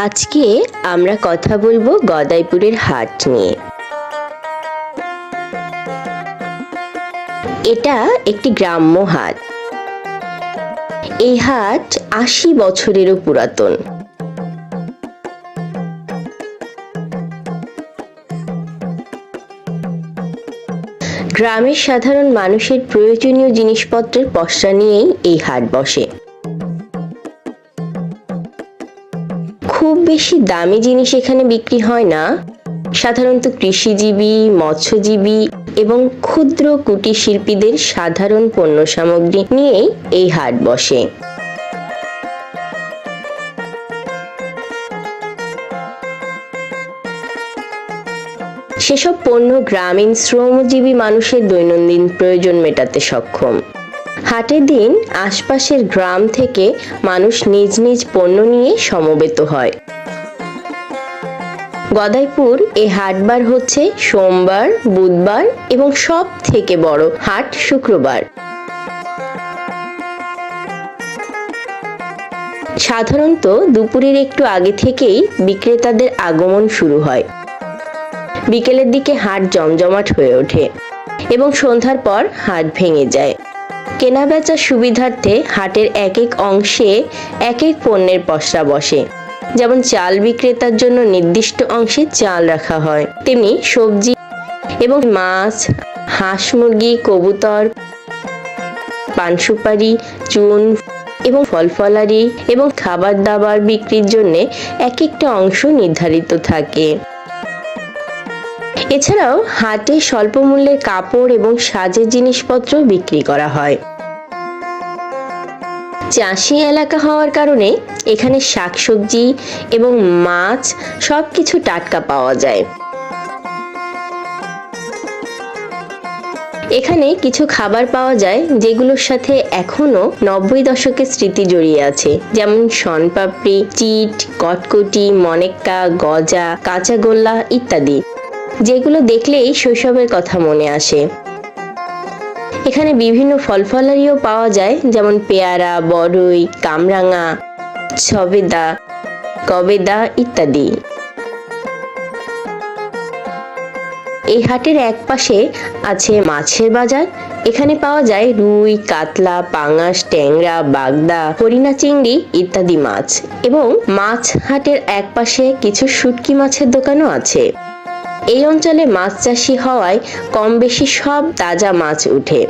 আজকে আমরা কথা বলবো গদাইপুরের হাট নিয়ে। এটা একটি গ্রাম্য হাট। এই হাট ৮০ বছরেরও পুরাতন। গ্রামের সাধারণ মানুষের প্রয়োজনীয় জিনিসপত্রের পসরা নিয়েই এই হাট বসে। খুব বেশি দামি জিনিস এখানে বিক্রি হয় না। সাধারণত কৃষিজীবী, মৎস্যজীবী এবং ক্ষুদ্র কুটির শিল্পীদের সাধারণ পণ্য সামগ্রী নিয়েই এই হাট বসে। সেসব পণ্য গ্রামীণ শ্রমজীবী মানুষের দৈনন্দিন প্রয়োজন মেটাতে সক্ষম। হাটের দিন আশপাশের গ্রাম থেকে মানুষ নিজ নিজ পণ্য নিয়ে সমবেত হয়। গদাইপুর এই হাটবার হচ্ছে সোমবার, বুধবার এবং সব থেকে বড় হাট শুক্রবার। সাধারণত দুপুরের একটু আগে থেকেই বিক্রেতাদের আগমন শুরু হয়। বিকেলের দিকে হাট জমজমাট হয়ে ওঠে এবং সন্ধ্যার পর হাট ভেঙে যায়। কেনাবেচার সুবিধার্থে হাটের এক এক অংশে এক এক পণ্যের পসরা বসে। যেমন চাল বিক্রেতার জন্য নির্দিষ্ট অংশে চাল রাখা হয়, তেমনি সবজি এবং মাছ, হাঁস মুরগি, কবুতর, পান সুপারি, চুন এবং ফলফলারি এবং খাবার দাবার বিক্রির জন্য এক একটা অংশ নির্ধারিত থাকে। এছাড়াও হাটে স্বল্প মূল্যের কাপড় এবং সাজের জিনিসপত্র বিক্রি করা হয়। চাষি এলাকা হওয়ার কারণে এখানে শাকসবজি এবং মাছ সবকিছু টাটকা পাওয়া যায়। এখানে কিছু খাবার পাওয়া যায় যেগুলোর সাথে এখনো ৯০ দশকের স্মৃতি জড়িয়ে আছে, যেমন শনপাপড়ি, চিট, কটকটি, মনেক্কা, গজা, কাঁচাগোল্লা ইত্যাদি, যেগুলো দেখলেই শৈশবের কথা মনে আসে। এখানে বিভিন্ন ফলফলারিও পাওয়া যায়, যেমন পেয়ারা, বড়ই, কামরাঙা, সবেদা, কবেদা ইত্যাদি। এই হাটের এক পাশে আছে মাছের বাজার। এখানে পাওয়া যায় রুই, কাতলা, পাঙাশ, ট্যাংরা, বাগদা, হরিণা চিংড়ি ইত্যাদি মাছ। এবং মাছ হাটের এক পাশে কিছু শুটকি মাছের দোকানও আছে। এই অঞ্চলে মাছ চাষি হওয়ায় কম বেশি সব তাজা মাছ উঠে।